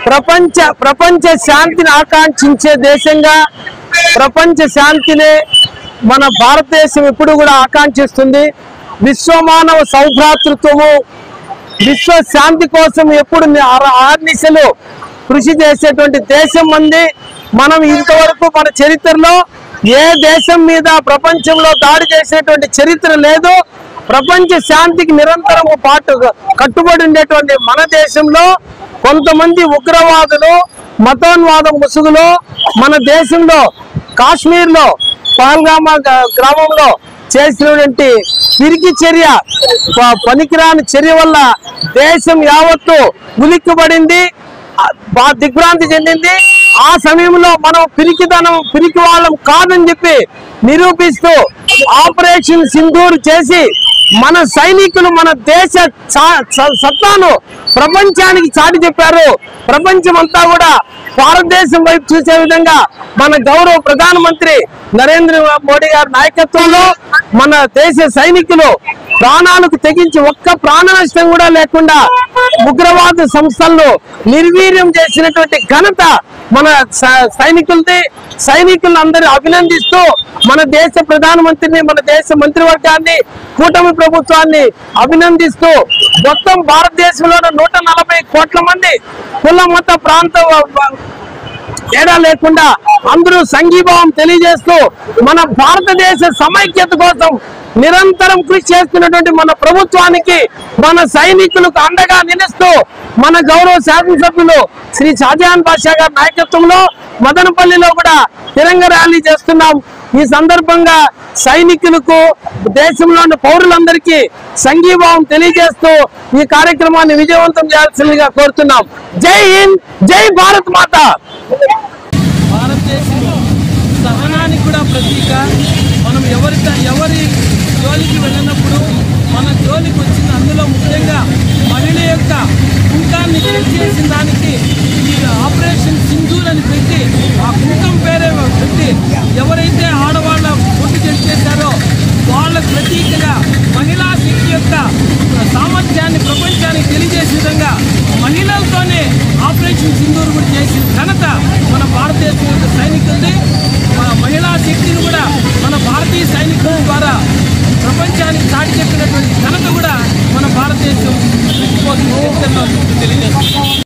ప్రపంచ శాంతిని ఆకాంక్షించే దేశంగా ప్రపంచ శాంతిని మన భారతదేశం ఎప్పుడు కూడా ఆకాంక్షిస్తుంది. విశ్వమానవ సౌభ్రాతృత్వము, విశ్వ శాంతి కోసం ఎప్పుడు ఆర్నిశలు కృషి చేసేటువంటి దేశం మంది. మనం ఇంతవరకు మన చరిత్రలో ఏ దేశం మీద ప్రపంచంలో దాడి చేసేటువంటి చరిత్ర లేదు. ప్రపంచ శాంతికి నిరంతరం కట్టుబడి ఉండేటువంటి మన దేశంలో కొంతమంది ఉగ్రవాదులు, మతోన్వాద ముసుగులో మన దేశంలో కాశ్మీర్లో పహల్గామా గ్రామంలో చేసినటువంటి పిరికి చర్య, పనికిరాని చర్య వల్ల దేశం యావత్తు ఉలిక్కిపడింది, దిగ్భ్రాంతి చెందింది. ఆ సమయంలో మనం పిరికి వాళ్ళం కాదని చెప్పి నిరూపిస్తూ ఆపరేషన్ సింధూర్ చేసి మన సైనికులు మన దేశ సత్తాను ప్రపంచానికి చాటి చెప్పారు. ప్రపంచం అంతా కూడా భారతదేశం వైపు చూసే విధంగా మన గౌరవ ప్రధానమంత్రి నరేంద్ర మోడీ గారి నాయకత్వంలో మన దేశ సైనికులు ప్రాణాలకు తెగించి ఒక్క ప్రాణ నష్టం కూడా లేకుండా ఉగ్రవాద సంస్థలను నిర్వీర్యం చేసినటువంటి ఘనత మన సైనికులది. సైనికులను అందరూ అభినందిస్తూ మన దేశ ప్రధానమంత్రిని, మన దేశ మంత్రివర్గాన్ని, కూటమి ప్రభుత్వాన్ని అభినందిస్తూ మొత్తం భారతదేశంలోని 140 కోట్ల మంది కుల మత ప్రాంత తేడా లేకుండా అందరూ సంఘీభావం తెలియజేస్తూ మన భారతదేశ సమైక్యత కోసం నిరంతరం కృషి చేస్తున్నటువంటి మన ప్రభుత్వానికి, మన సైనికులకు అండగా నిలుస్తూ మన గౌరవ శాసనసభ్యులు శ్రీ షాజహాన్ బాషా గారి నాయకత్వంలో మదనపల్లిలో కూడా తిరంగ ర్యాలీ చేస్తున్నాం. ఈ సందర్భంగా సైనికులకు, దేశంలోని పౌరులందరికీ సంఘీభావం తెలియజేస్తూ ఈ కార్యక్రమాన్ని విజయవంతం చేయాల్సిందిగా కోరుతున్నాం. జై హింద్, జై భారత్ మాత. భారతదేశంలో సహనానికి కూడా ప్రతీక. మనం ఎవరి జోలికి వెళ్ళినప్పుడు మన జోలికి వచ్చింది, అందులో ముఖ్యంగా మహిళ యొక్క కుంకాన్ని చేసిన దానికి ఈ ఆపరేషన్ సింధూర్ అని పెట్టి, ఆ కుంకం పేరే పెట్టి ఎవరైతే ఆడవాళ్ళ పొట్టు చేశారో వాళ్ళకు ప్రతీకగా మహిళా శక్తి యొక్క సామర్థ్యాన్ని ప్రపంచానికి తెలియజేసే విధంగా మహిళలతోనే ఆపరేషన్ సింధూర్ కూడా చేసిన ఘనత మన భారతదేశం యొక్క సైనికులది. మహిళా శక్తిని కూడా మన భారతీయ సైనికుల ద్వారా ప్రపంచానికి చాటి చెప్పినటువంటి ఘనత కూడా మన భారతదేశం తెలియజేస్తుంది.